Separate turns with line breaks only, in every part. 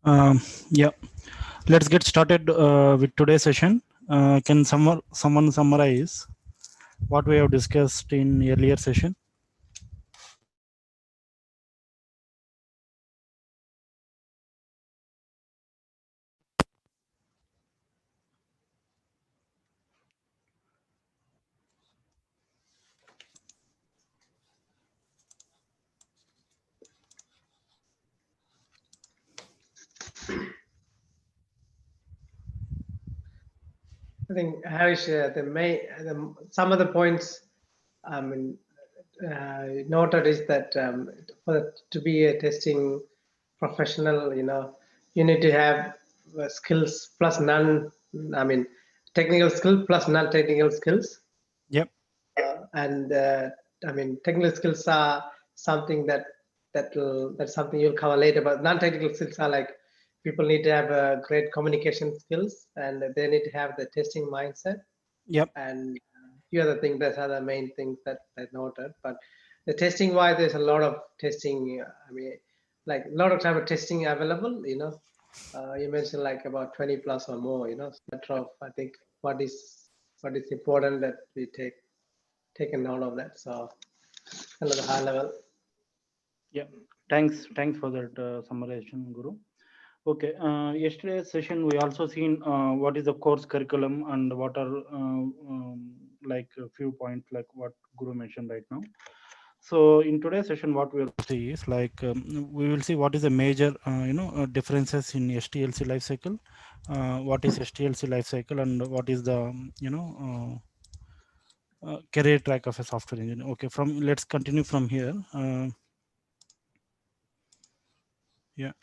Um, yeah, let's get started with today's session. Can someone summarize what we have discussed in earlier session?
I think Harish, some of the points I mean, noted is that to be a testing professional, you need to have skills plus none. I mean, technical skill plus non-technical skills,
Yep.
and I mean, technical skills are something that's something you'll cover later. But non-technical skills are like people need to have great communication skills, and they need to have the testing mindset
Yep.
and few other things that are the main things that I noted. But the testing wise, there's a lot of testing. I mean, like a lot of type of testing available. You mentioned like about 20 plus or more. It's a matter of I think what is important that we taken note of that. So another high level.
Yeah. Thanks for that summarization, Guru. Okay. Yesterday's session we also seen what is the course curriculum and what are like a few points like what Guru mentioned right now. So in today's session, what we'll see is like we will see what is the major differences in STLC lifecycle, what is STLC lifecycle, and what is the career track of a software engineer. Okay, from let's continue from here. Yeah.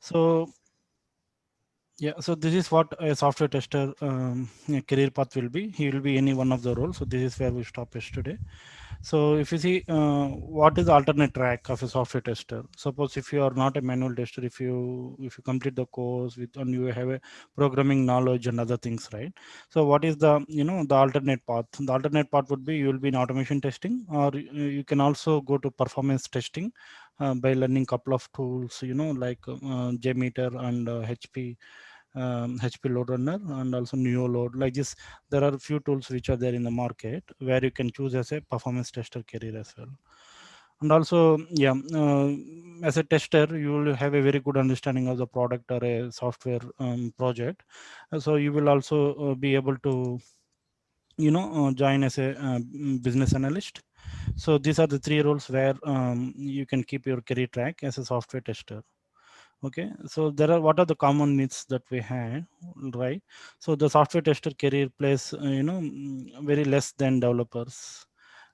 So so this is what a software tester career path will be. He will be any one of the roles. So this is where we stop yesterday. So if you see what is the alternate track of a software tester, suppose if you are not a manual tester, if you complete the course with and you have a programming knowledge and other things, right? So what is the the alternate path? The alternate path would be you will be in automation testing, or you can also go to performance testing by learning couple of tools, like JMeter and HP load runner and also neo load. Like this, there are a few tools which are there in the market where you can choose as a performance tester career as well. And also as a tester you will have a very good understanding of the product or a software project. So you will also be able to join as a business analyst. So these are the three roles where you can keep your career track as a software tester. Okay, so there are what are the common myths that we had, right? So the software tester career plays very less than developers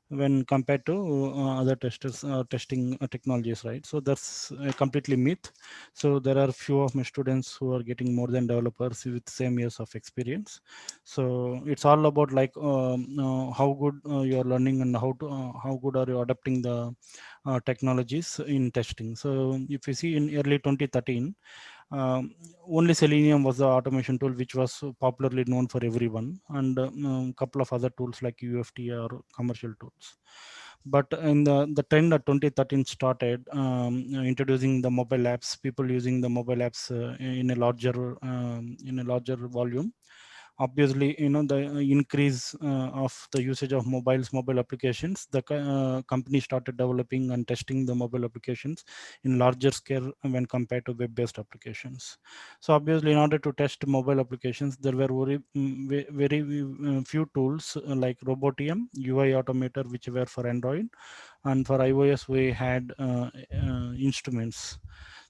when compared to other testers testing technologies, right? So that's completely myth. So there are few of my students who are getting more than developers with same years of experience. So it's all about like how good you are learning and how good are you adapting the technologies in testing. So if you see in early 2013, only Selenium was the automation tool which was popularly known for everyone, and a couple of other tools like UFT or commercial tools. But in the trend at 2013 started introducing the mobile apps, people using the mobile apps in a larger volume. Obviously the increase of the usage of mobile applications, the company started developing and testing the mobile applications in larger scale when compared to web-based applications. So obviously in order to test mobile applications there were very few tools like Robotium, UI Automator, which were for Android, and for iOS we had instruments.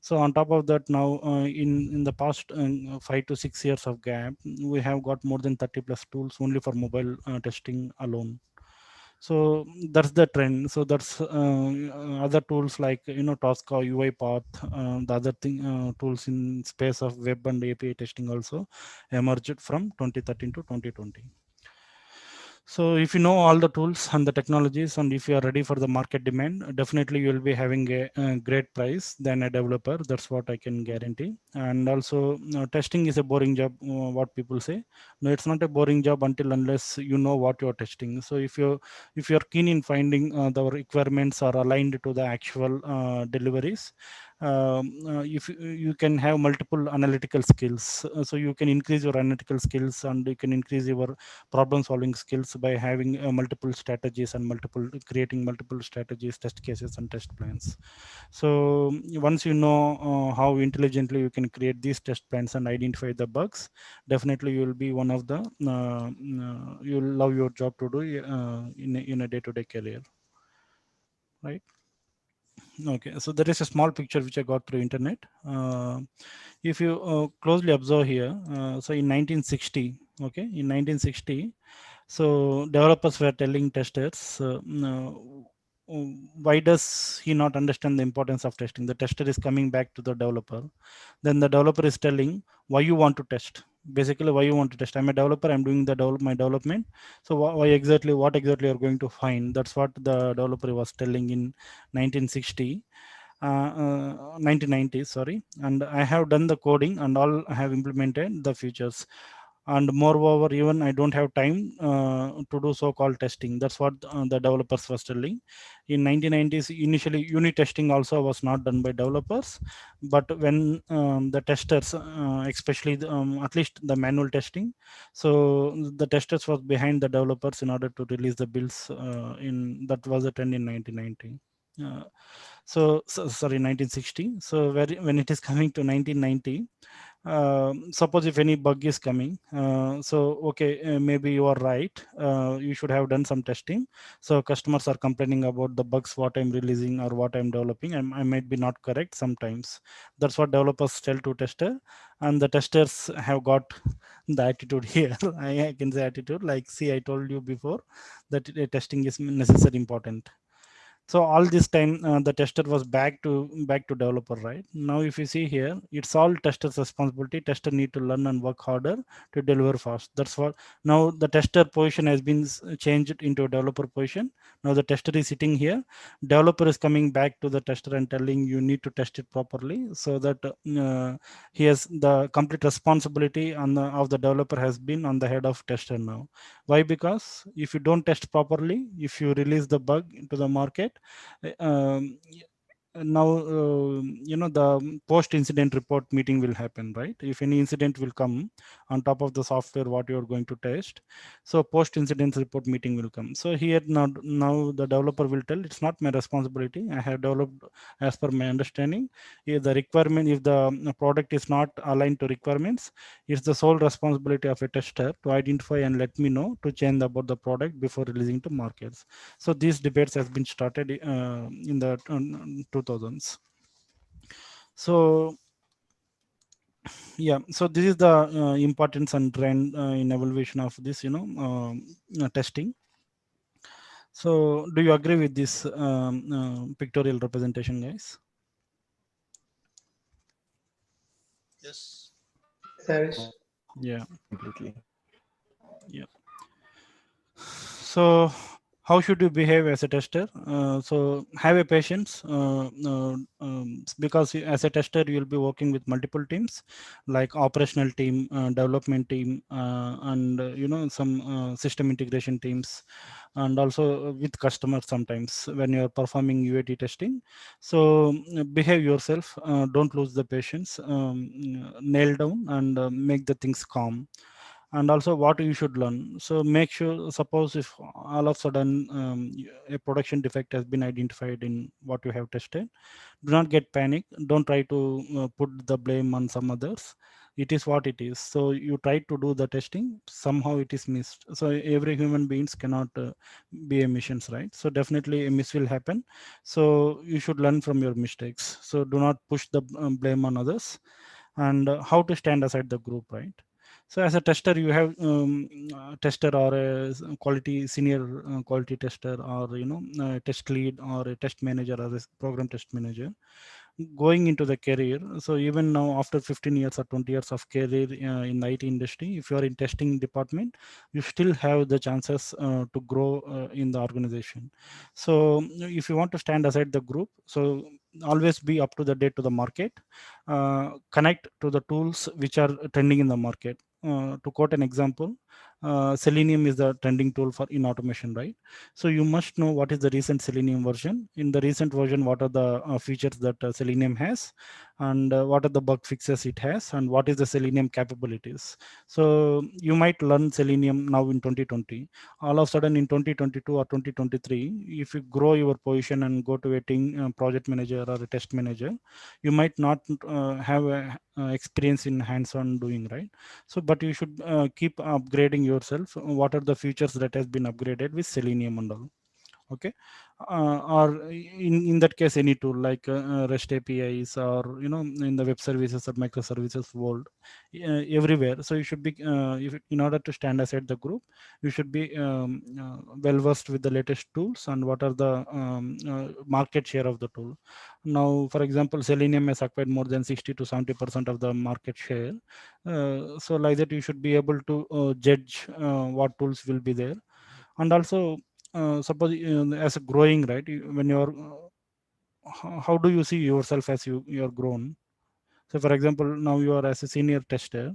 So on top of that, now in the past 5 to 6 years of gap, we have got more than 30 plus tools only for mobile testing alone. So that's the trend. So that's other tools like Tosca, UiPath, the other thing tools in space of web and API testing also emerged from 2013 to 2020. So if you know all the tools and the technologies, and if you are ready for the market demand, definitely you will be having a great price than a developer. That's what I can guarantee. And also, testing is a boring job. What people say, no, it's not a boring job until unless you know what you're testing. So if you're keen in finding the requirements are aligned to the actual deliveries, if you can have multiple analytical skills, so you can increase your analytical skills and you can increase your problem solving skills by having multiple strategies and multiple creating multiple strategies, test cases and test plans. So once you know how intelligently you can create these test plans and identify the bugs, definitely you will be one of the you'll love your job to do in a day-to-day career, right? Okay, so there is a small picture which I got through internet. If you closely observe here, so in 1960, okay, in 1960, so developers were telling testers, why does he not understand the importance of testing? The tester is coming back to the developer. Then the developer is telling why you want to test. Basically, why you want to test? I'm a developer. I'm doing the my development. So why exactly? What exactly you're going to find? That's what the developer was telling in 1960. 1990, sorry, and I have done the coding and all. I have implemented the features, and moreover even I don't have time to do so-called testing. That's what the developers was telling in 1990s. Initially unit testing also was not done by developers, but when the testers especially at least the manual testing, so the testers was behind the developers in order to release the builds in that was a trend in 1990. Sorry, 1960. So when it is coming to 1990, suppose if any bug is coming, so okay, maybe you are right, you should have done some testing. So customers are complaining about the bugs what I'm releasing or what I'm developing. I might be not correct sometimes. That's what developers tell to tester, and the testers have got the attitude here. I can say attitude like, see, I told you before that testing is necessary important. So all this time the tester was back to developer, right? Now if you see here, it's all tester's responsibility. Tester need to learn and work harder to deliver fast. That's what. Now the tester position has been changed into a developer position. Now the tester is sitting here, developer is coming back to the tester and telling you need to test it properly, so that he has the complete responsibility on of the developer has been on the head of tester now. Why? Because if you don't test properly, if you release the bug into the market, now the post incident report meeting will happen, right? If any incident will come on top of the software what you are going to test, so post incident report meeting will come. So here now the developer will tell, it's not my responsibility, I have developed as per my understanding. If the requirement, if the product is not aligned to requirements, it's the sole responsibility of a tester to identify and let me know to change about the product before releasing to markets. So these debates has been started in the 2000s. So yeah, so this is the importance and trend in evaluation of this testing. So do you agree with this pictorial representation, guys?
Yes.
Yes, Harish.
Yeah.
Completely.
Yeah. So how should you behave as a tester? So have a patience, because as a tester you will be working with multiple teams, like operational team, development team, and some system integration teams, and also with customers sometimes when you are performing UAT testing. So behave yourself, don't lose the patience, nail down and make the things calm. And also what you should learn, so make sure, suppose if all of a sudden a production defect has been identified in what you have tested, do not get panic, don't try to put the blame on some others. It is what it is. So you try to do the testing, somehow it is missed. So every human beings cannot be a machines, right? So definitely a miss will happen. So you should learn from your mistakes, so do not push the blame on others. And how to stand aside the group, right? So as a tester you have tester or quality senior quality tester, or test lead or a test manager or a program test manager going into the career. So even now after 15 years or 20 years of career in the IT industry, if you are in testing department, you still have the chances to grow in the organization. So if you want to stand aside the group, so always be up to the date to the market, connect to the tools which are trending in the market. To quote an example, Selenium is the trending tool for in automation, right? So you must know what is the recent Selenium version. In the recent version, what are the features that Selenium has, and what are the bug fixes it has, and what is the Selenium capabilities. So you might learn Selenium now in 2020. All of a sudden in 2022 or 2023, if you grow your position and go to a team project manager or a test manager, you might not have a, experience in hands-on doing, right? So but you should keep upgrading yourself. What are the features that has been upgraded with Selenium and all? Okay. Or in that case, any tool like REST APIs, or in the web services or microservices world, everywhere. So you should be in order to stand aside the group, you should be well versed with the latest tools and what are the market share of the tool. Now for example, Selenium has acquired more than 60 to 70% of the market share. So like that, you should be able to judge what tools will be there. And also, suppose as a growing, right, when you're how do you see yourself as you're grown? So for example, now you are as a senior tester,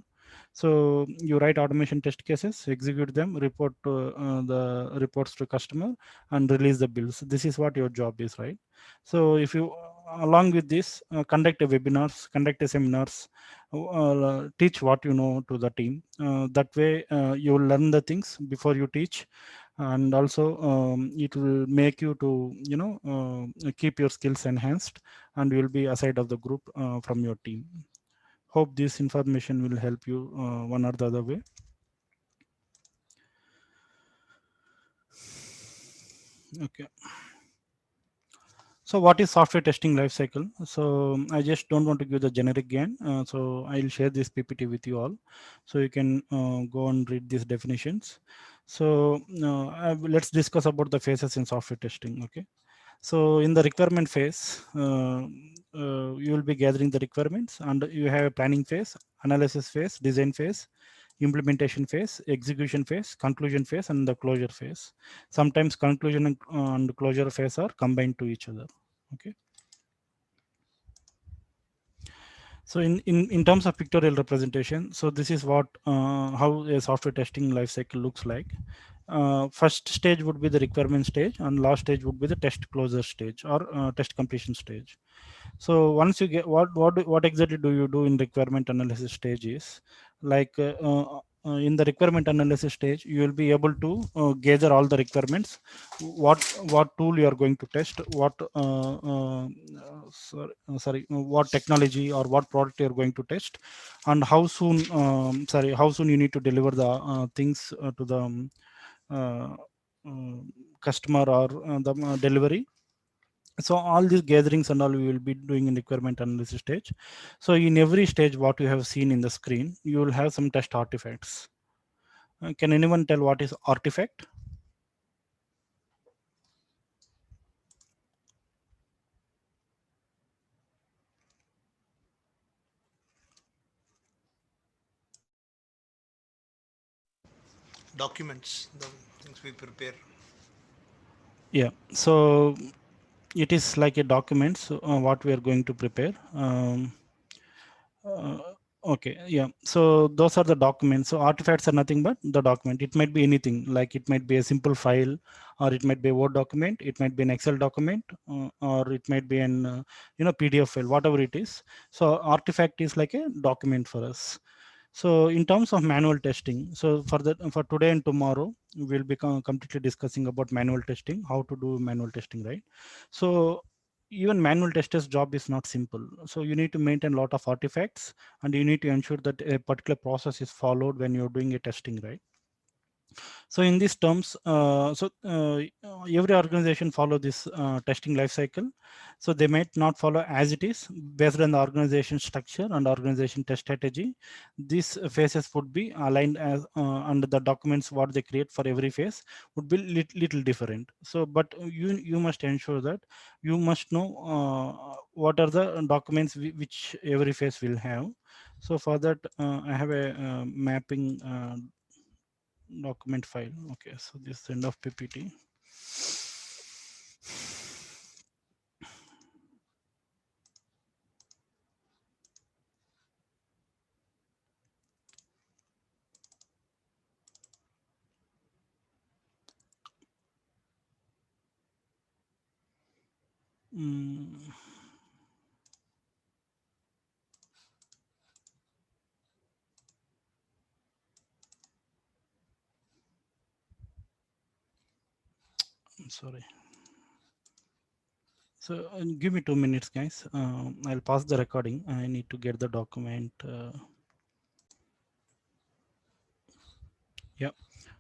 so you write automation test cases, execute them, report to the reports to customer, and release the bills. This is what your job is, right? So if you along with this, conduct a webinars, conduct a seminars, teach what you know to the team. That way you will learn the things before you teach, and also it will make you to keep your skills enhanced, and you will be aside of the group from your team. Hope this information will help you one or the other way. Okay. So what is software testing lifecycle? So I just don't want to give the generic again. So I'll share this PPT with you all, so you can go and read these definitions. So let's discuss about the phases in software testing. Okay. So in the requirement phase, you will be gathering the requirements, and you have a planning phase, analysis phase, design phase, implementation phase, execution phase, conclusion phase, and the closure phase. Sometimes conclusion and closure phase are combined to each other. Okay. So in terms of pictorial representation, so this is what how a software testing life cycle looks like. First stage would be the requirement stage, and last stage would be the test closure stage, or test completion stage. So once you get what exactly do you do in requirement analysis stage is like in the requirement analysis stage, you will be able to gather all the requirements, what tool you are going to test, what technology or what product you are going to test, and how soon you need to deliver the things to the uh, uh, customer, or the delivery. So all these gatherings and all we will be doing in requirement analysis stage. So in every stage, what you have seen in the screen, you will have some test artifacts. Can anyone tell what is artifact?
Documents, the things we prepare.
Yeah, so it is like a document, so, what we are going to prepare. Uh, okay, yeah, so those are the documents. So artifacts are nothing but the document. It might be anything, like it might be a simple file, or it might be a Word document, it might be an Excel document, or it might be an PDF file, whatever it is. So artifact is like a document for us. So in terms of manual testing, so for today and tomorrow, we'll be completely discussing about manual testing, how to do manual testing, right? So even manual tester's job is not simple. So you need to maintain a lot of artifacts, and you need to ensure that a particular process is followed when you're doing a testing, right? So in these terms, every organization follow this testing life cycle. So they might not follow as it is based on the organization structure and organization test strategy. These phases would be aligned as and the documents what they create for every phase would be little different. So but you must ensure that you must know what are the documents which every phase will have. So for that, I have a mapping document file. Okay, so this is end of PPT. Mm, I'm sorry. So give me 2 minutes, guys. I'll pause the recording. I need to get the document. Yeah.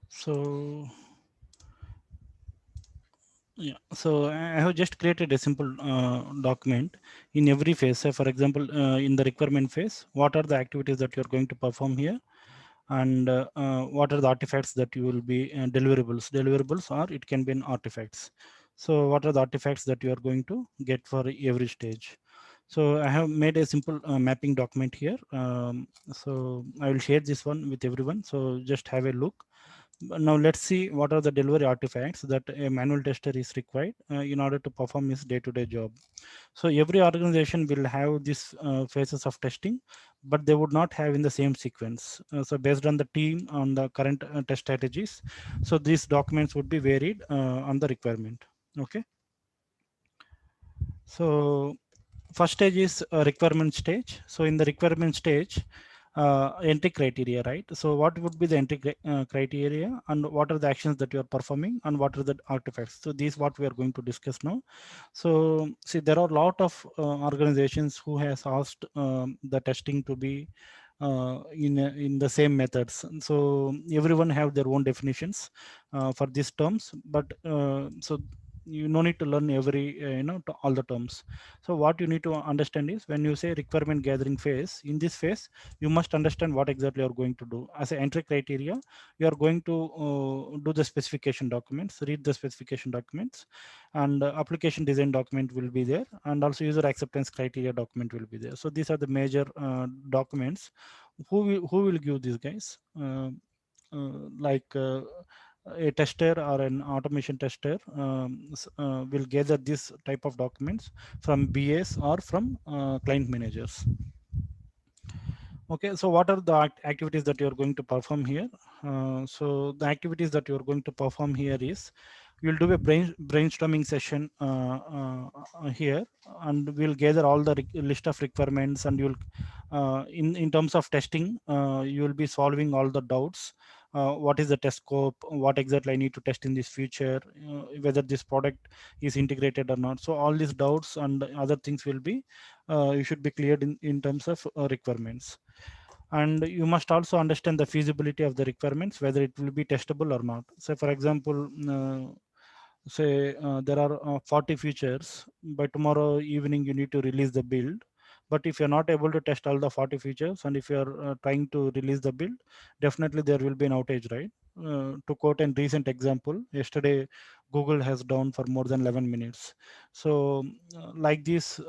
So yeah. So I have just created a simple document in every phase. So for example, in the requirement phase, what are the activities that you're going to perform here? And what are the artifacts that you will be deliverables, or it can be in artifacts. So what are the artifacts that you are going to get for every stage? So I have made a simple mapping document here. So I will share this one with everyone, so just have a look. Now let's see what are the delivery artifacts that a manual tester is required in order to perform his day-to-day job. So every organization will have these phases of testing, but they would not have in the same sequence. So based on the team, on the current test strategies, so these documents would be varied on the requirement. Okay. So first stage is a requirement stage. So in the requirement stage, entry criteria, right? So what would be the entry criteria, and what are the actions that you are performing, and what are the artifacts? So these what we are going to discuss now. So see, there are a lot of organizations who has asked the testing to be in the same methods. So everyone have their own definitions for these terms, but so you no need to learn every all the terms. So what you need to understand is, when you say requirement gathering phase, in this phase you must understand what exactly you are going to do. As an entry criteria, you are going to do the specification documents, read the specification documents, and application design document will be there, and also user acceptance criteria document will be there. So these are the major documents. Who will give these guys? Like a tester or an automation tester will gather this type of documents from BAs or from client managers. Okay, so what are the activities that you're going to perform here? So the activities that you're going to perform here is, you'll do a brainstorming session here, and we'll gather all the list of requirements, and you'll in terms of testing, you will be solving all the doubts. What is the test scope? What exactly I need to test in this future? Whether this product is integrated or not? So all these doubts and other things will be you should be cleared in terms of requirements. And you must also understand the feasibility of the requirements, whether it will be testable or not. So for example, say there are 40 features. By tomorrow evening you need to release the build, but if you're not able to test all the 40 features, and if you're trying to release the build, definitely there will be an outage, right? To quote a recent example, yesterday Google has down for more than 11 minutes. So like this,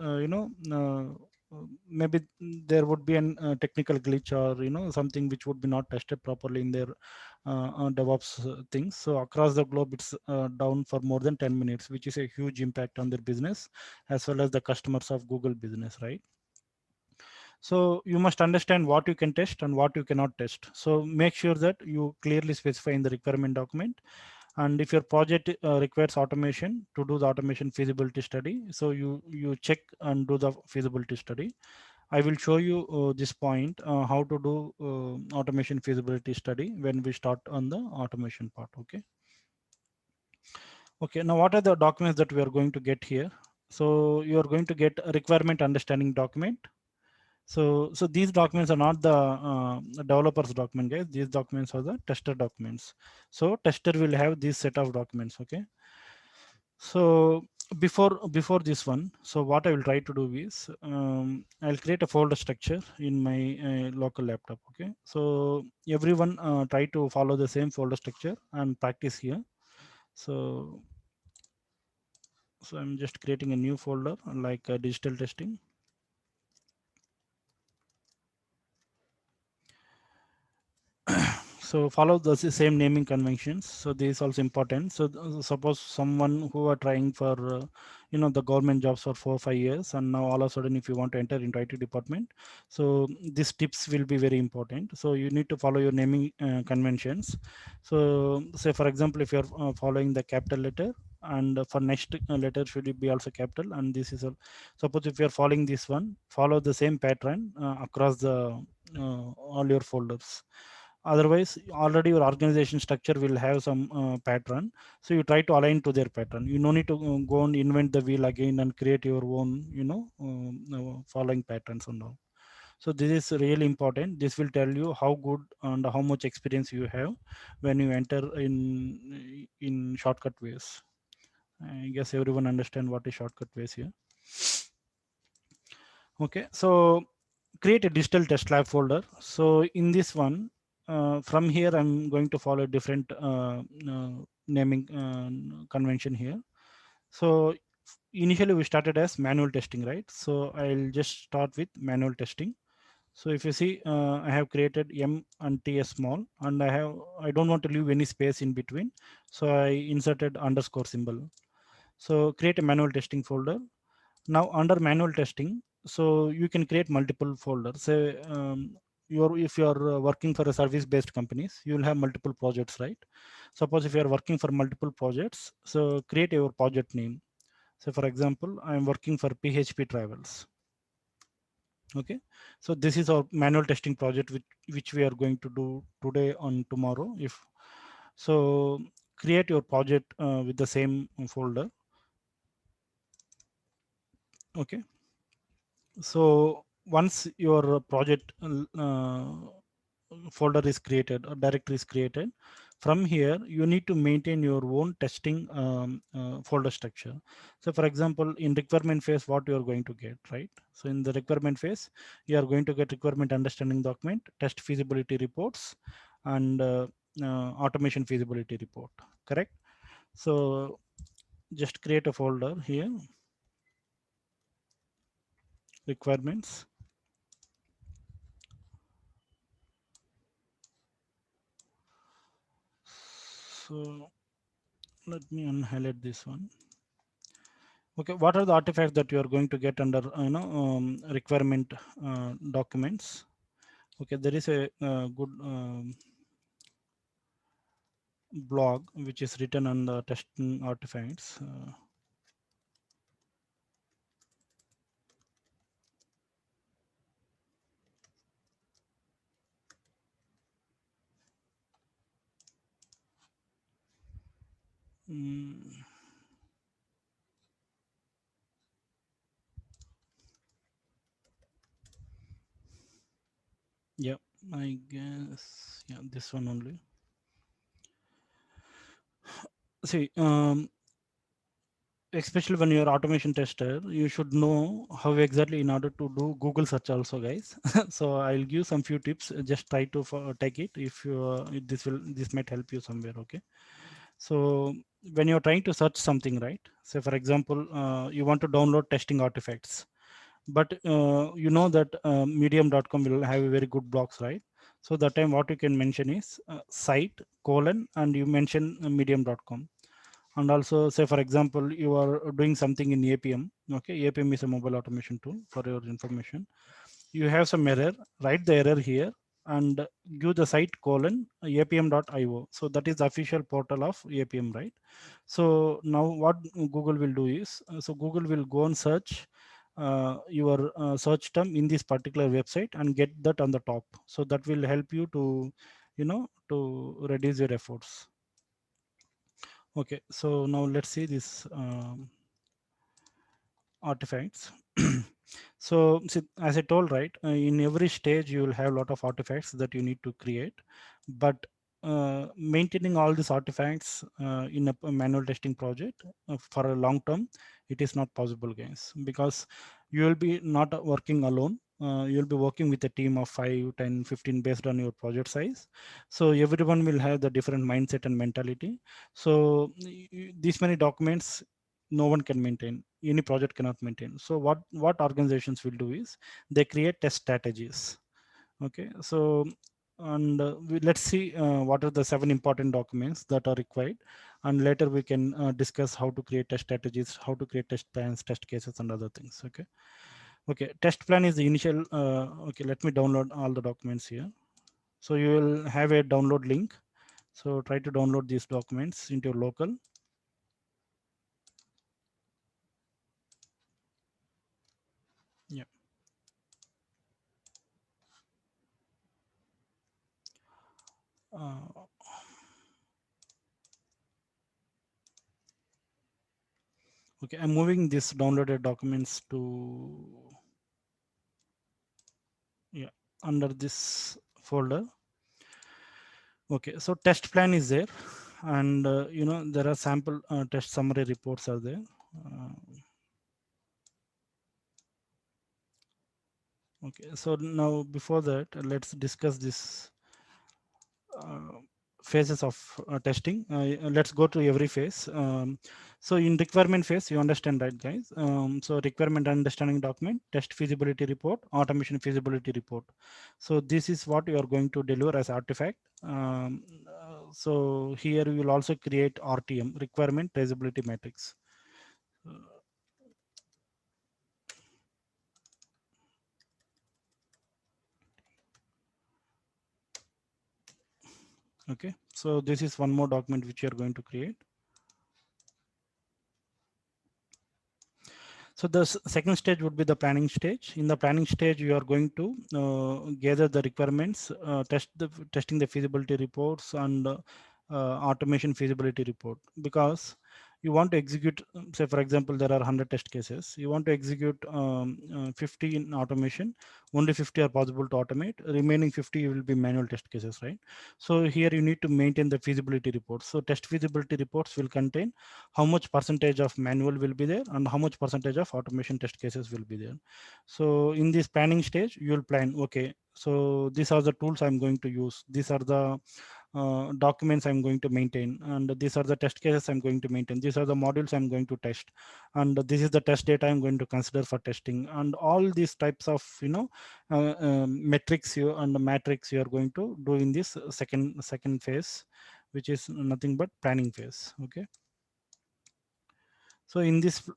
maybe there would be an technical glitch, or something which would be not tested properly in their DevOps things. So across the globe, it's down for more than 10 minutes, which is a huge impact on their business as well as the customers of Google business, right? So you must understand what you can test and what you cannot test. So make sure that you clearly specify in the requirement document. And if your project requires automation, to do the automation feasibility study, so you check and do the feasibility study. I will show you this point, how to do automation feasibility study when we start on the automation part. Okay. Okay. Now, what are the documents that we are going to get here? So you are going to get a requirement understanding document. So these documents are not the developers document, guys. These documents are the tester documents. So tester will have this set of documents. Okay. So before this one, so what I will try to do is, I'll create a folder structure in my local laptop. Okay, so everyone try to follow the same folder structure and practice here. So I'm just creating a new folder like digital testing. So follow the same naming conventions. So this is also important. So suppose someone who are trying for the government jobs for 4 or 5 years, and now all of a sudden if you want to enter into IT department, so these tips will be very important. So you need to follow your naming conventions. So say for example, if you're following the capital letter, and for next letter should be also capital, and this is a, suppose if you are following this one, follow the same pattern across the all your folders. Otherwise already your organization structure will have some pattern, so you try to align to their pattern. You no need to go and invent the wheel again and create your own, following patterns and all. So this is really important. This will tell you how good and how much experience you have when you enter in shortcut ways. I guess everyone understand what is shortcut ways here. Okay, so create a digital test lab folder. So in this one, from here I'm going to follow different naming convention here. So initially we started as manual testing, right? So I'll just start with manual testing. So if you see, I have created M and T as small, and I don't want to leave any space in between. So I inserted underscore symbol. So create a manual testing folder. Now under manual testing, so you can create multiple folders. Say if you're working for a service based companies, you will have multiple projects, right? Suppose if you are working for multiple projects, so create your project name. So for example, I am working for PHP travels. Okay, so this is our manual testing project which we are going to do today on tomorrow. If so, create your project with the same folder. Okay, so once your project folder is created or directory is created, from here you need to maintain your own testing folder structure. So for example, in requirement phase, what you are going to get, right? So in the requirement phase, you are going to get requirement understanding document, test feasibility reports, and automation feasibility report, correct? So just create a folder here, requirements. So let me unhighlight this one. Okay, what are the artifacts that you are going to get under requirement documents? Okay, there is a good blog which is written on the testing artifacts. Mm, yeah, I guess yeah, this one only. See, especially when you're automation tester, you should know how exactly in order to do Google search also, guys. So I'll give some few tips. Just try to take it if you this might help you somewhere. Okay, so when you're trying to search something, right? So for example, you want to download testing artifacts, but you know that medium.com will have a very good blocks, right? So that time what you can mention is site colon and you mention medium.com. And also say for example you are doing something in APM. Okay, APM is a mobile automation tool, for your information. You have some error, write the error here and give the site colon apm.io. So that is the official portal of APM, right? So now what Google will do is, so Google will go and search your search term in this particular website and get that on the top. So that will help you to, to reduce your efforts. Okay, so now let's see this artifacts. So see, as I told, right, in every stage you will have a lot of artifacts that you need to create, but maintaining all these artifacts in a manual testing project for a long term, it is not possible, guys, because you will be not working alone. You'll be working with a team of 5, 10, 15 based on your project size. So everyone will have the different mindset and mentality. So these many documents no one can maintain, any project cannot maintain. So what organizations will do is they create test strategies. Okay, so and let's see what are the 7 important documents that are required, and later we can discuss how to create test strategies, how to create test plans, test cases, and other things. Okay, okay, test plan is the initial. Okay, let me download all the documents here. So you will have a download link, so try to download these documents into your local. uh, okay, I'm moving this downloaded documents to, yeah, under this folder. Okay, so test plan is there, and there are sample test summary reports are there. uh, okay, so now before that, let's discuss this uh, phases of testing. Let's go to every phase. So in requirement phase, you understand, right, guys? So requirement understanding document, test feasibility report, automation feasibility report. So this is what you are going to deliver as artifact. So here we will also create RTM, requirement traceability matrix. Okay, so this is one more document which you are going to create. So the second stage would be the planning stage. In the planning stage, you are going to gather the requirements, testing the feasibility reports, and automation feasibility report, because you want to execute, say for example, there are 100 test cases. You want to execute 50 in automation. Only 50 are possible to automate. Remaining 50 will be manual test cases, right? So here you need to maintain the feasibility reports. So test feasibility reports will contain how much percentage of manual will be there and how much percentage of automation test cases will be there. So in this planning stage, you will plan, okay, so these are the tools I'm going to use. These are the documents I'm going to maintain, and these are the test cases I'm going to maintain. These are the modules I'm going to test, and this is the test data I'm going to consider for testing, and all these types of metrics you and the matrix you are going to do in this second phase, which is nothing but planning phase. Okay. So in this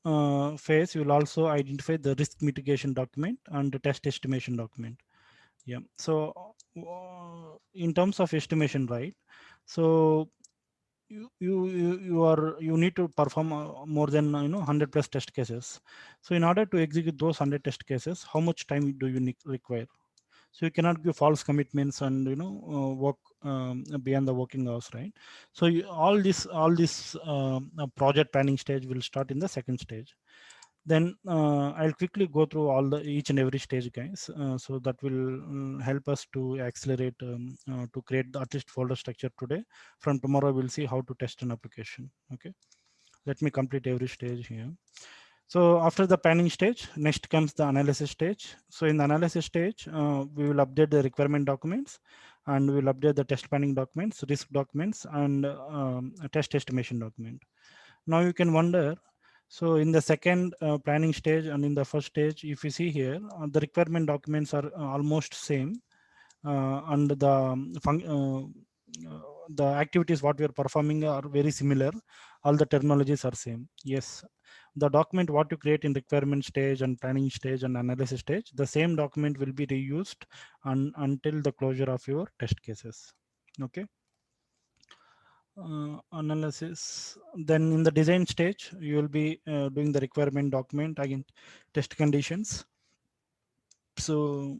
phase, you will also identify the risk mitigation document and the test estimation document. Yeah. So in terms of estimation, right? So you need to perform more than 100 plus test cases. So in order to execute those 100 test cases, how much time do you require? So you cannot give false commitments and work beyond the working hours, right? So all this project planning stage will start in the second stage. Then I'll quickly go through all the each and every stage, guys, so that will help us to accelerate to create at least folder structure today. From tomorrow we'll see how to test an application. Okay, let me complete every stage here. So after the planning stage, next comes the analysis stage. So in the analysis stage, we will update the requirement documents, and we will update the test planning documents, risk documents, and a test estimation document. Now you can wonder, so in the second planning stage and in the first stage, if you see here, the requirement documents are almost same, and the activities what we are performing are very similar. All the terminologies are same. Yes, the document what you create in requirement stage and planning stage and analysis stage, the same document will be reused until the closure of your test cases. Okay. Analysis. Then in the design stage, you will be doing the requirement document, again test conditions. So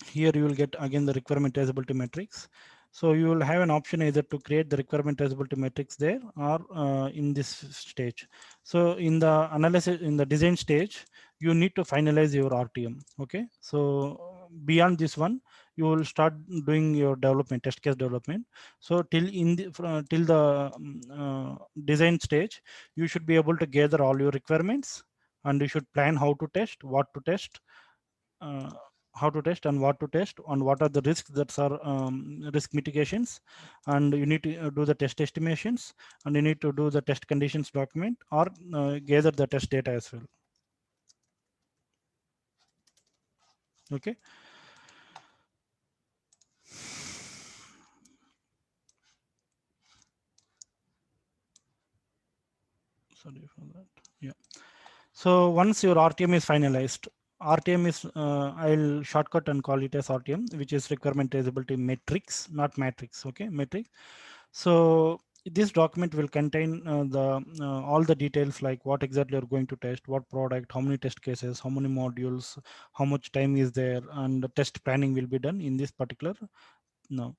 here you will get again the requirement traceability matrix. So you will have an option either to create the requirement traceability matrix there or in this stage. So in the analysis, in the design stage, you need to finalize your RTM. Okay, so beyond this one, you will start doing your development, test case development. So till the design stage, you should be able to gather all your requirements, and you should plan how to test, what to test, uh, how to test and what to test, and what are the risks that are risk mitigations, and you need to do the test estimations, and you need to do the test conditions document, or gather the test data as well. Okay. Sorry for that. Yeah. So once your RTM is finalized, RTM is I'll shortcut and call it as RTM, which is requirement traceability matrix, not matrix. Okay, matrix. So this document will contain all the details, like what exactly you're going to test, what product, how many test cases, how many modules, how much time is there, and the test planning will be done in this particular. No.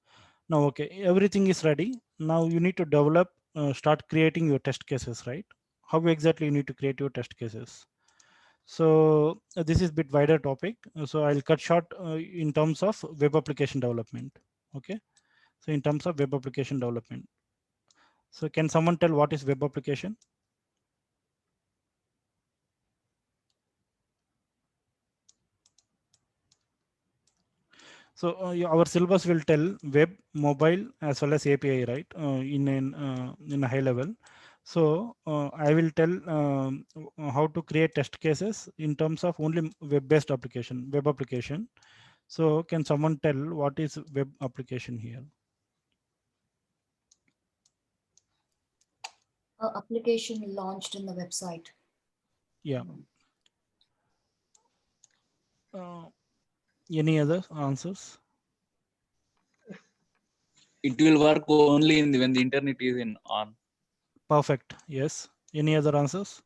Now, okay, everything is ready. Now you need to develop, start creating your test cases, right? How exactly you need to create your test cases? So this is a bit wider topic. So I'll cut short in terms of web application development. Okay. So in terms of web application development. So can someone tell what is web application? So our syllabus will tell web, mobile, as well as API, right? In a high level. So I will tell how to create test cases in terms of only web-based application, web application. So can someone tell what is web application here?
Application launched in the website.
Yeah. Any other answers?
It will work only in when the internet is in on.
Perfect. Yes. Any other answers?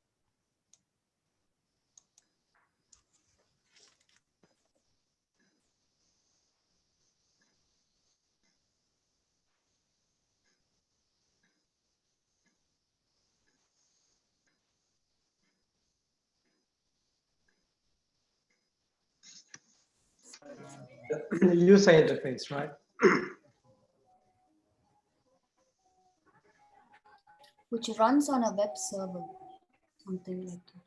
User interface, right?
Which runs on a web server, something like that.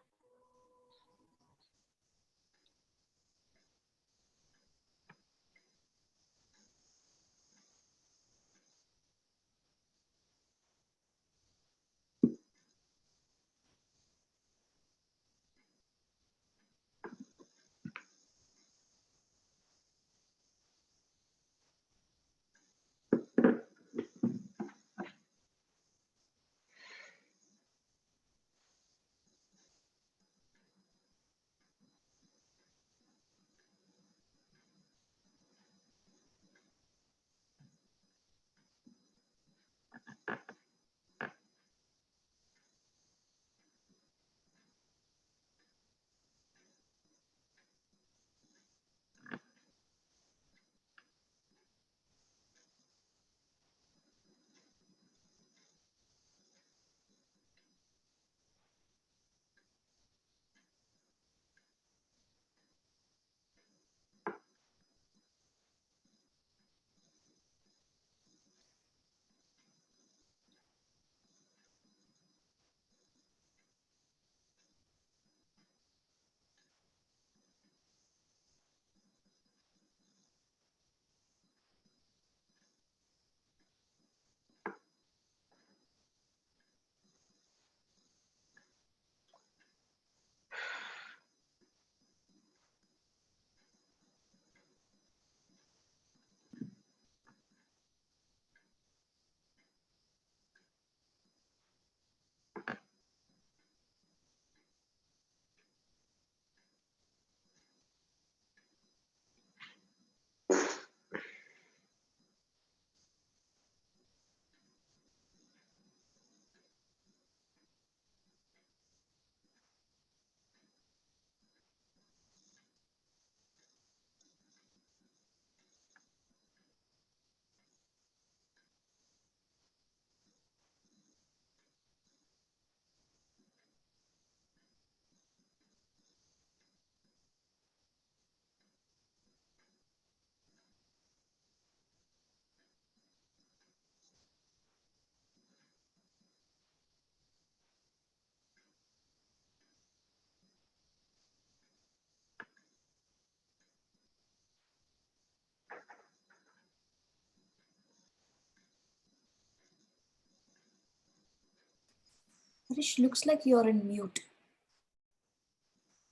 Harish, looks like you're in mute.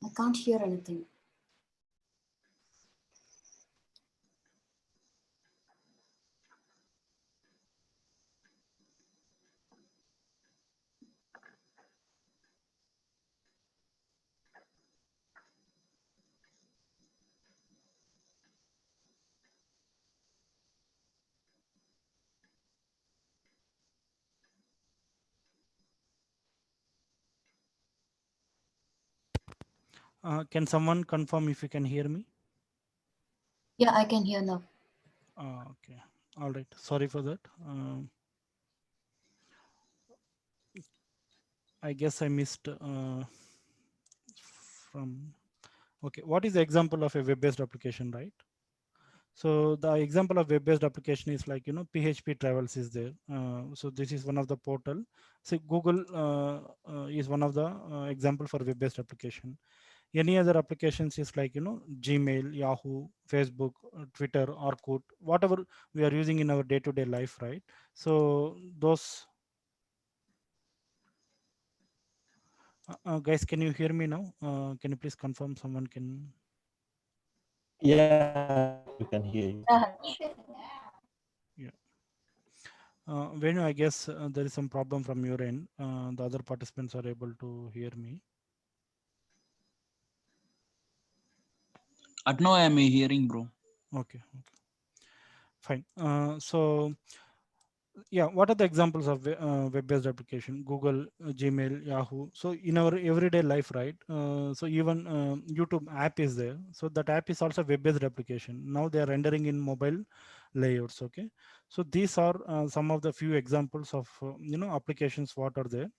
I can't hear anything.
Can someone confirm if you can hear me?
Yeah, I can hear now.
Okay. All right, sorry for that. I guess I missed from. Okay, what is the example of a web-based application, right? So the example of web-based application is like, PHP Travels is there. So this is one of the portal. So Google is one of the example for web-based application. Any other applications is like, Gmail, Yahoo, Facebook, Twitter, Orkut, whatever we are using in our day-to-day life, right? So those guys, can you hear me now? Can you please confirm someone can?
Yeah, we can hear you.
Yeah. Venu, I guess there is some problem from your end. The other participants are able to hear me.
At now I am hearing, bro.
Okay, okay, fine. So yeah, what are the examples of web-based application? Google, Gmail, Yahoo. So in our everyday life, right? So even YouTube app is there. So that app is also web-based application. Now they are rendering in mobile layouts. Okay, so these are some of the few examples of applications what are there.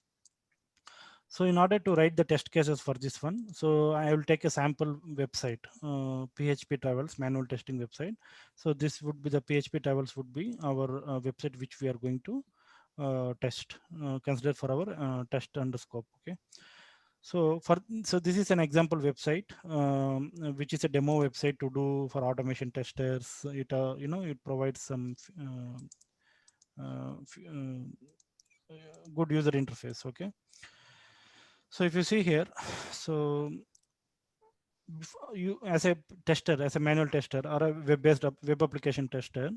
So in order to write the test cases for this one, so I will take a sample website, PHP Travels manual testing website. So this would be the PHP Travels would be our website which we are going to test, consider for our test underscope. Okay. So this is an example website, which is a demo website to do for automation testers. It it provides some uh, f- uh, good user interface. Okay. So if you see here, so you as a tester, as a manual tester or a web-based web application tester,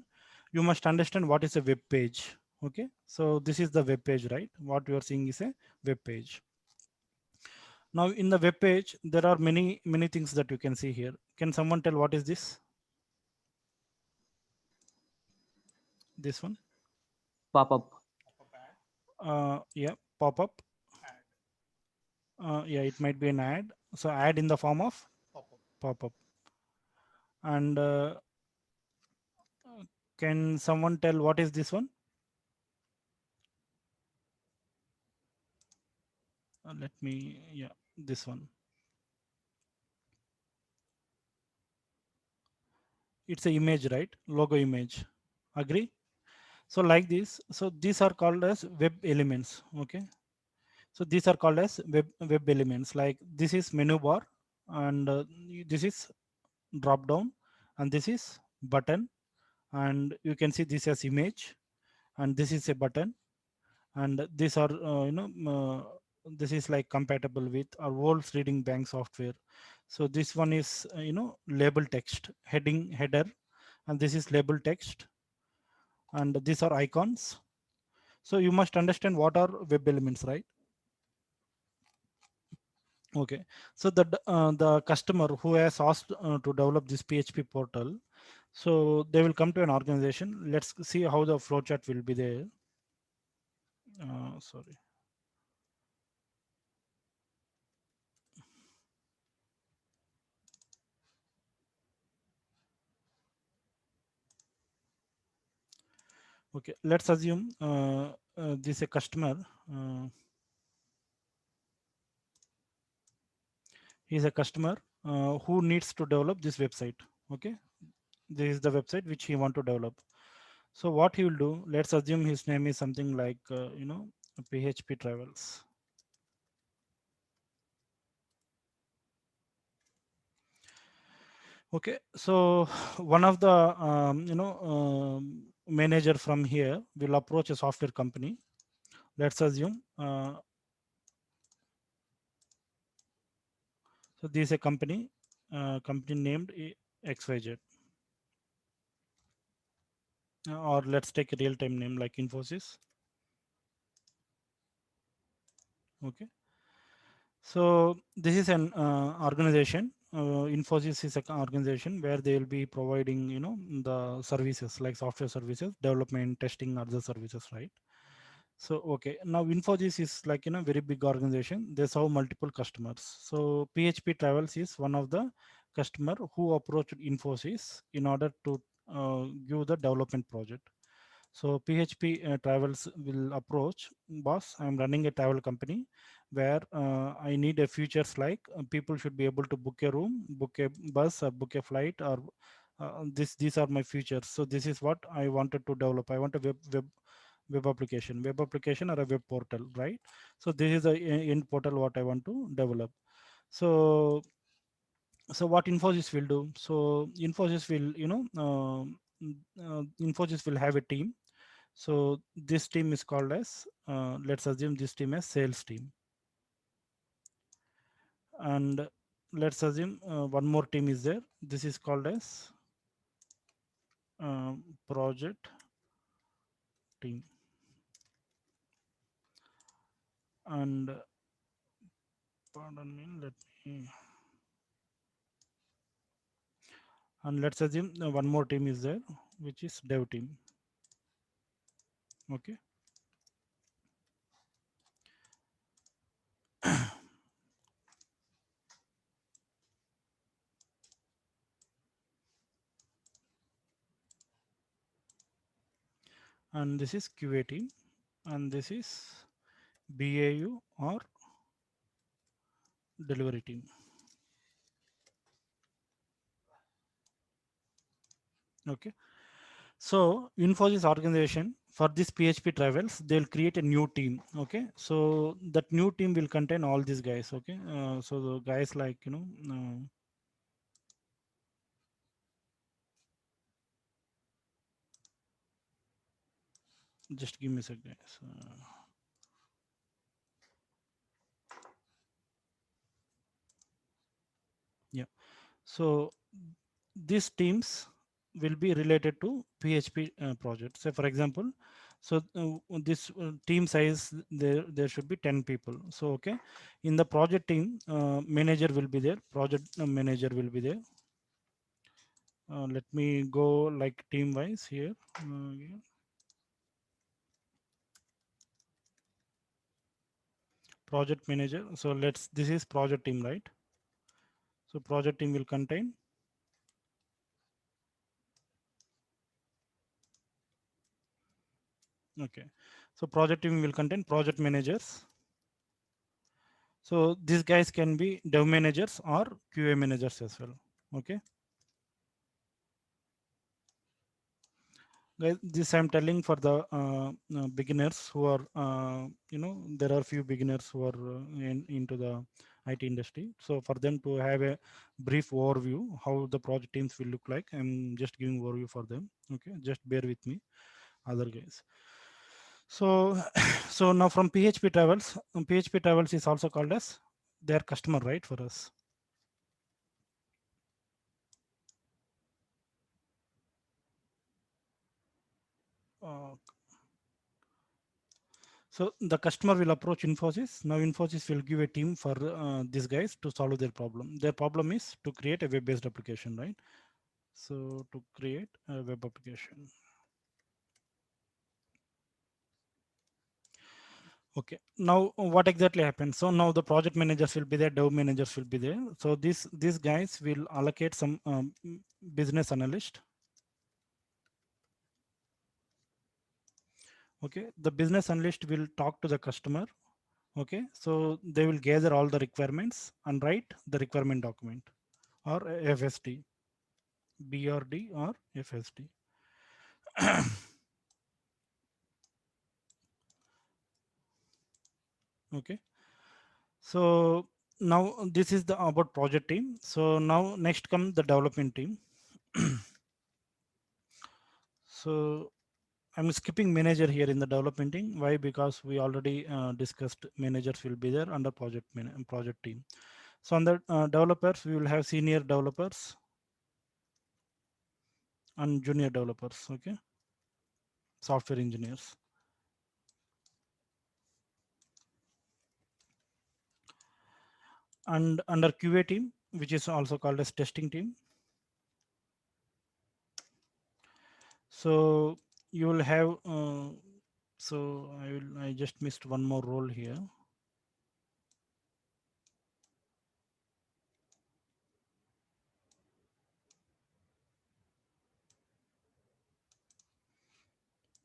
you must understand what is a web page. Okay, so this is the web page, right? What you are seeing is a web page. Now in the web page, there are many things that you can see here. Can someone tell what is this? This one?
Pop up.
Yeah, pop up. Yeah, it might be an ad. So ad in the form of pop up. And can someone tell what is this one? Let me, yeah, this one. It's a image, right? Logo image. Agree? So like this, so these are called as web elements. Okay. So these are called as web elements. Like this is menu bar, and this is drop down, and this is button, and you can see this as image, and this is a button, and these are this is like compatible with our Wolf's reading bank software. So this one is label text header, and this is label text, and these are icons. So you must understand what are web elements, right? Okay. So the customer who has asked to develop this PHP portal, so they will come to an organization. Let's see how the flowchart will be there. Sorry. Okay. Let's assume this is a customer. Uh, he is a customer who needs to develop this website. Okay. This is the website which he want to develop. So what he will do, let's assume his name is something like, PHP Travels. Okay, so one of the manager from here will approach a software company. Let's assume so this is a company, company named XYZ, or let's take a real-time name like Infosys. Okay, so this is an organization. Infosys is an organization where they will be providing the services like software services, development, testing, other services, right? So okay, now Infosys is like very big organization. They serve multiple customers. So PHP Travels is one of the customer who approached Infosys in order to give the development project. So PHP Travels will approach, boss, I'm running a travel company where I need a features like people should be able to book a room, book a bus, or book a flight, or these are my features. So this is what I wanted to develop. I want a web application or a web portal, right? So this is the end portal what I want to develop. So what Infosys will do, so Infosys will Infosys will have a team. So this team is called as let's assume this team as sales team, and let's assume one more team is there. This is called as project team, and pardon me, let me, and let's assume one more team is there, which is dev team. Okay, and this is QA team, and this is BAU or delivery team. Okay, so Infosys organization for this PHP Travels, they'll create a new team. Okay, so that new team will contain all these guys. Okay, so the guys like just give me a second, guys. Yeah, so these teams will be related to PHP project. So for example, so this team size, there should be 10 people. So okay, in the project team, manager will be there, project manager will be there. Let me go like team wise here. Yeah. Project manager, so let's, this is project team, right? So project team will contain, okay, so project team will contain project managers. So these guys can be dev managers or QA managers as well. Okay, guys, this I'm telling for the beginners who are there are few beginners who are into the IT industry. So for them to have a brief overview how the project teams will look like, I'm just giving overview for them. Okay, just bear with me, other guys. So so now from PHP Travels, PHP Travels is also called as their customer, right, for us. uh, So the customer will approach Infosys. Now Infosys will give a team for these guys to solve their problem. Their problem is to create a web-based application, right? So to create a web application. Okay. Now what exactly happens? So now the project managers will be there, dev managers will be there. So these guys will allocate some business analyst. Okay. The business analyst will talk to the customer. Okay. So they will gather all the requirements and write the requirement document or FSD. BRD or FSD. Okay, so now this is the about project team. So now next comes the development team. So I'm skipping manager here in the development team. Why? Because we already discussed managers will be there under project team. So on the developers, we will have senior developers and junior developers. Okay, software engineers. And under QA team, which is also called as testing team. So you will have so I just missed one more role here.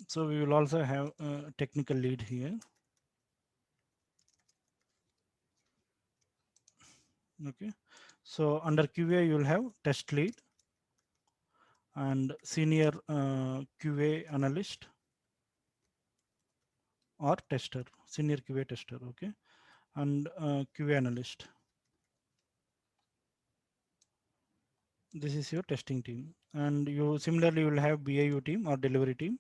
So we will also have a technical lead here. Okay. So under QA, you will have test lead and senior QA analyst or tester, senior QA tester. Okay. And QA analyst. This is your testing team. And you similarly will have BAU team or delivery team.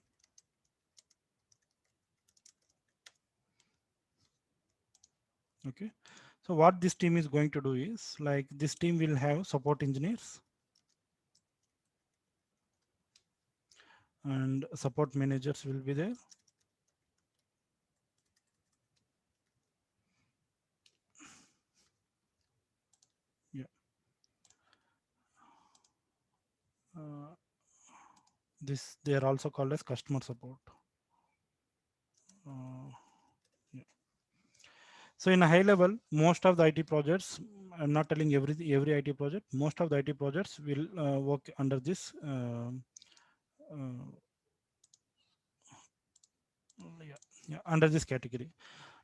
Okay. So what this team is going to do is, like, this team will have support engineers and support managers will be there. Yeah. This, they are also called as customer support. Yeah. So in a high level, most of the IT projects, I'm not telling every IT project, most of the IT projects will work under this under this category.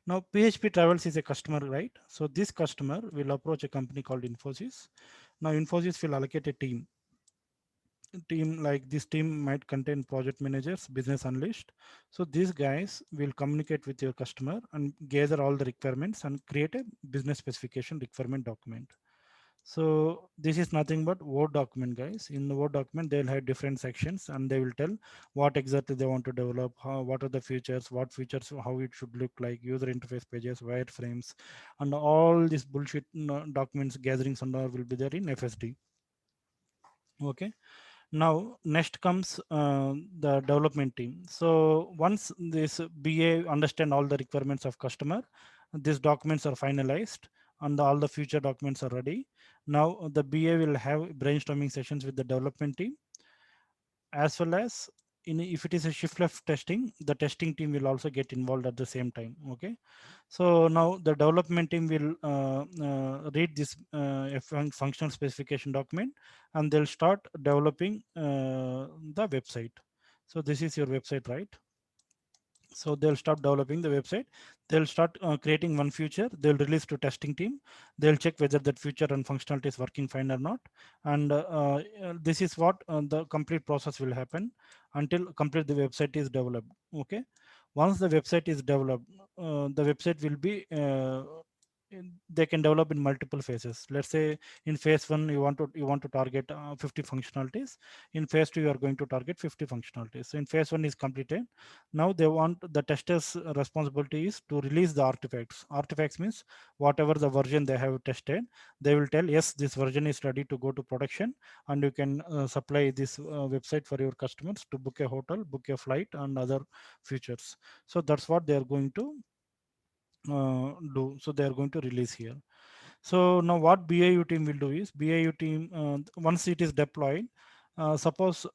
Now PHP Travels is a customer, right? So this customer will approach a company called Infosys. Now Infosys will allocate a team. Like this team might contain project managers, business analysts. So these guys will communicate with your customer and gather all the requirements and create a business specification requirement document. So this is nothing but Word document, guys. In the Word document, they'll have different sections and they will tell what exactly they want to develop, what are the features, what features, how it should look like, user interface pages, wireframes, and all these bullshit documents gatherings and all will be there in FSD. Okay. Now next comes the development team. So once this BA understand all the requirements of customer, these documents are finalized and all the future documents are ready. Now the BA will have brainstorming sessions with the development team, as well as if it is a shift left testing, the testing team will also get involved at the same time. Okay. So now the development team will read this functional specification document and they'll start developing the website. So this is your website, right? So they'll start developing the website. They'll start creating one feature. They'll release to testing team. They'll check whether that feature and functionality is working fine or not. And this is what the complete process will happen until complete the website is developed. Okay. Once the website is developed, the website will be they can develop in multiple phases. Let's say in phase one you want to target 50 functionalities. In phase two you are going to target 50 functionalities. So in phase one is completed. Now they want the testers responsibility is to release the artifacts. Artifacts means whatever the version they have tested, they will tell yes, this version is ready to go to production and you can supply this website for your customers to book a hotel, book a flight and other features. So that's what they are going to do. So they are going to release here. So now what BAU team will do is BAU team, once it is deployed, suppose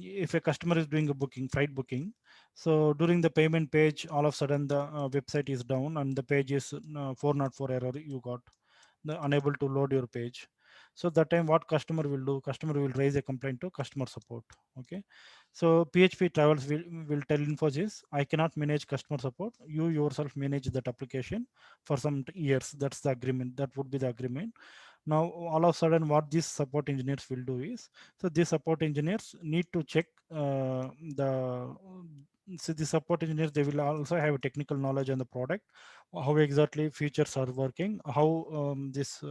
if a customer is doing a booking, flight booking, so during the payment page, all of a sudden the website is down and the page is 404 error you got, unable to load your page. So that time what customer will do, customer will raise a complaint to customer support. Okay. So PHP Travels will tell Infosys, I cannot manage customer support, you yourself manage that application for some years. That's the agreement, that would be the agreement. Now all of a sudden what these support engineers will do is, so these support engineers need to check the so the support engineers, they will also have technical knowledge on the product, how exactly features are working, how this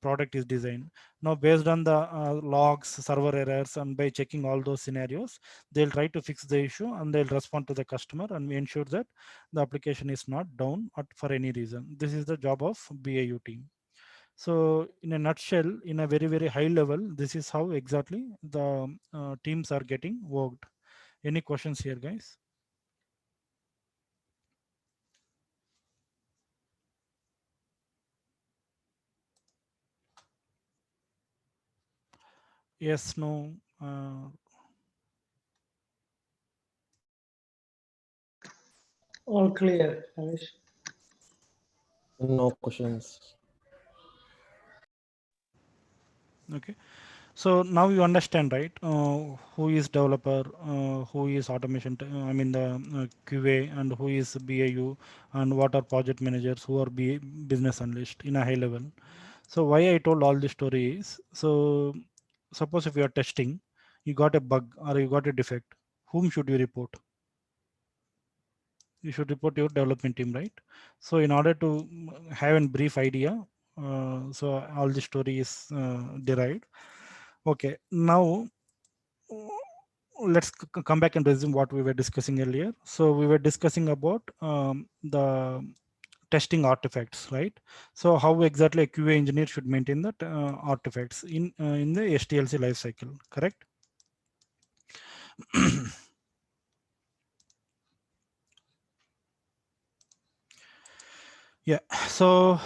product is designed. Now based on the logs, server errors, and by checking all those scenarios, they'll try to fix the issue and they'll respond to the customer and we ensure that the application is not down for any reason. This is the job of BAU team. So in a nutshell, in a very, very high level, this is how exactly the teams are getting worked. Any questions here, guys? Yes, no.
All clear, Hamish.
No questions.
Okay. So now you understand, right? Who is developer, who is automation, I mean the QA, and who is BAU, and what are project managers, who are business analyst in a high level. So why I told all this story is, so suppose if you are testing, you got a bug or you got a defect, whom should you report? You should report your development team, right? So in order to have a brief idea, so all the story is derived. Okay, now let's come back and resume what we were discussing earlier. So we were discussing about the testing artifacts, right? So how exactly a QA engineer should maintain that artifacts in the STLC lifecycle, correct? Yeah, so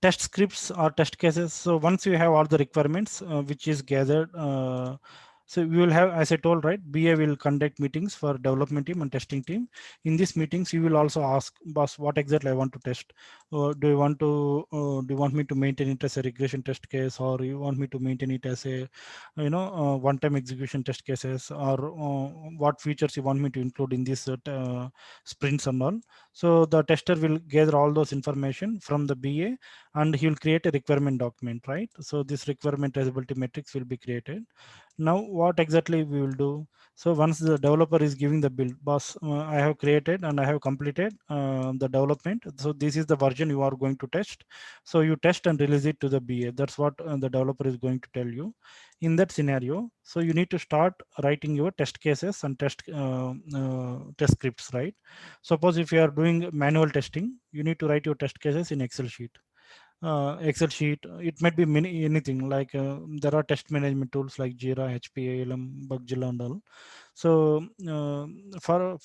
test scripts or test cases. So once you have all the requirements which is gathered, so we will have, as I told, right, BA will conduct meetings for development team and testing team. In these meetings, you will also ask, boss, what exactly I want to test. Do you want me to maintain it as a regression test case, or you want me to maintain it as a, one-time execution test cases, or what features you want me to include in this sprints and all. So the tester will gather all those information from the BA, and he will create a requirement document, right? So this requirement traceability metrics will be created. Now what exactly we will do? So once the developer is giving the build, boss, I have created and I have completed the development. So this is the version you are going to test. So you test and release it to the BA. That's what the developer is going to tell you. In that scenario, so you need to start writing your test cases and test scripts, right? Suppose if you are doing manual testing, you need to write your test cases in Excel sheet. Excel sheet, it might be many anything like there are test management tools like Jira, HP, ALM, Bugzilla, and all. So for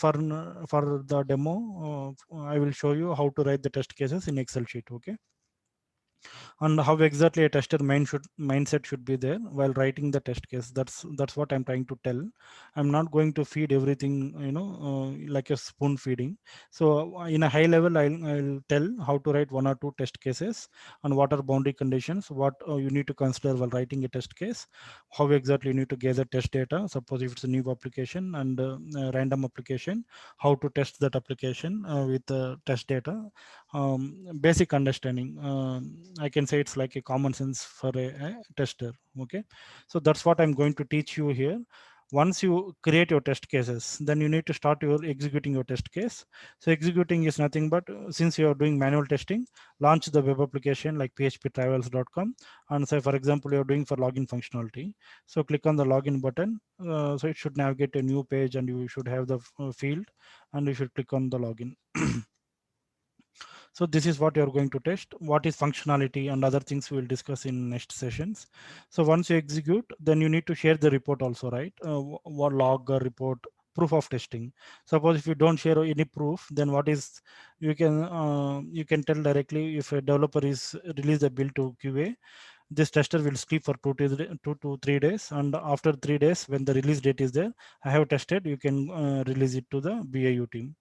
the demo, I will show you how to write the test cases in Excel sheet. Okay, and how exactly a tester mindset should be there while writing the test case. That's what I'm trying to tell. I'm not going to feed everything, like a spoon feeding. So in a high level, I'll tell how to write one or two test cases and what are boundary conditions, what you need to consider while writing a test case, how exactly you need to gather test data. Suppose if it's a new application and random application, how to test that application with test data. Basic understanding, I can say it's like a common sense for a tester. Okay, so that's what I'm going to teach you here. Once you create your test cases, then you need to start your executing your test case. So executing is nothing but, since you are doing manual testing, launch the web application like phptravels.com, and say for example you're doing for login functionality. So click on the login button. So it should navigate a new page and you should have the field, and you should click on the login. So this is what you're going to test. What is functionality and other things we will discuss in next sessions. So once you execute, then you need to share the report also, right? What log or report, proof of testing. Suppose if you don't share any proof, then what is, you can tell directly if a developer is release the build to QA, this tester will sleep for 2 to 3 days, and after 3 days when the release date is there, I have tested, you can release it to the BAU team.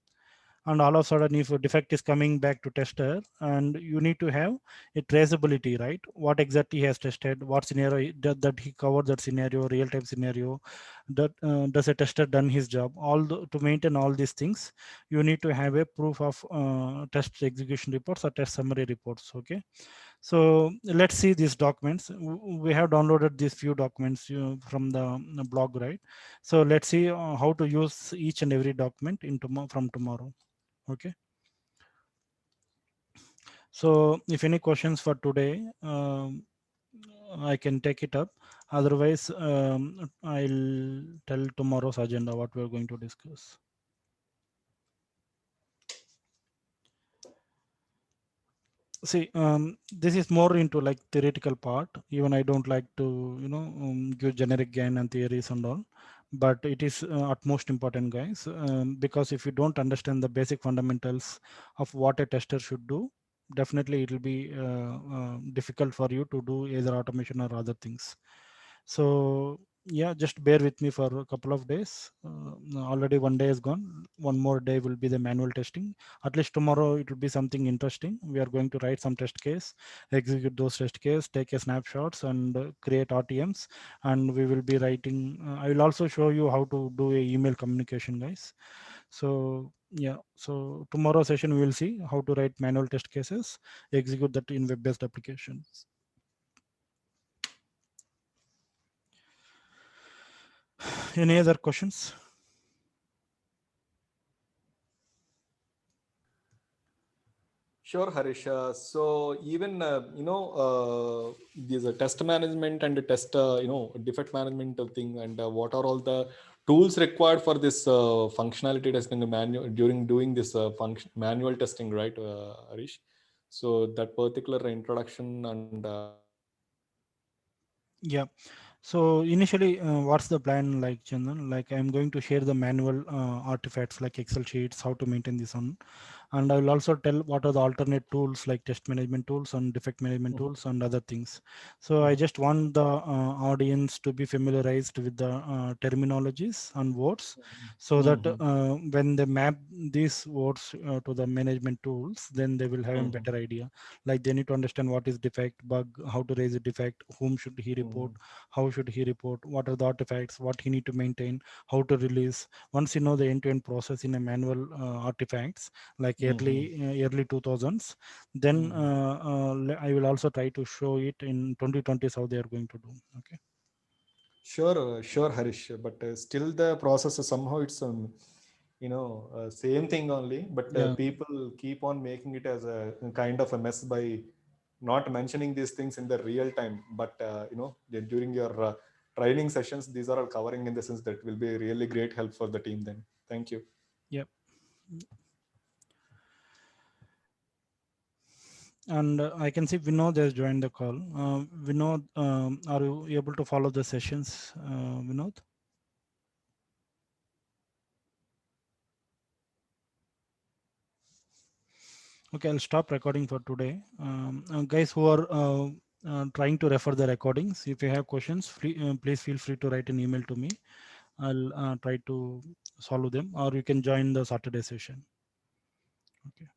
And all of a sudden if a defect is coming back to tester, and you need to have a traceability, right? What exactly he has tested, what scenario that he covered, that scenario, real time scenario, that does a tester done his job, to maintain all these things, you need to have a proof of test execution reports or test summary reports. Okay, so let's see these documents. We have downloaded these few documents from the blog, right? So let's see how to use each and every document from tomorrow. Okay, so if any questions for today, I can take it up. Otherwise, I'll tell tomorrow's agenda what we're going to discuss. See, this is more into like theoretical part. Even I don't like to, give generic gain and theories and all, but it is utmost important, guys, because if you don't understand the basic fundamentals of what a tester should do, definitely it will be difficult for you to do either automation or other things. So Yeah, just bear with me for a couple of days. Already one day is gone. One more day will be the manual testing. At least tomorrow it will be something interesting. We are going to write some test case, execute those test case, take a snapshots, and create RTMs. And we will be writing. I will also show you how to do a email communication, guys. So yeah, so tomorrow session we will see how to write manual test cases, execute that in web-based applications. Any other questions?
Sure, Harish. So even these test management and test defect management thing, and what are all the tools required for this functionality testing manual during doing this function manual testing, right, Harish? So that particular introduction and
Yeah. So initially, what's the plan like, Chandan? Like I'm going to share the manual artifacts like Excel sheets, how to maintain this on, and I will also tell what are the alternate tools like test management tools and defect management
Mhm,
tools and other things. So I
mhm,
just want the audience to be familiarized with the terminologies and words, so that
mhm,
when they map these words to the management tools, then they will have a
mhm,
better idea. Like they need to understand what is defect, bug, how to raise a defect, whom should he report,
mhm,
how should he report, what are the artifacts, what he need to maintain, how to release. Once you know the end-to-end process in a manual artifacts like
mhm,
early 2000s, then
mhm.
I will also try to show it in 2020s how they are going to do. Okay.
Sure, sure, Harish. But still, the process somehow it's same thing only. But
Yeah.
people keep on making it as a kind of a mess by not mentioning these things in the real time. But during your training sessions, these are all covering in the sense that will be really great help for the team. Then, thank you.
Yep. And I can see Vinod has joined the call. Vinod, are you able to follow the sessions, Vinod? Okay, I'll stop recording for today. Guys who are trying to refer the recordings, if you have questions, please feel free to write an email to me. I'll try to solve them, or you can join the Saturday session. Okay.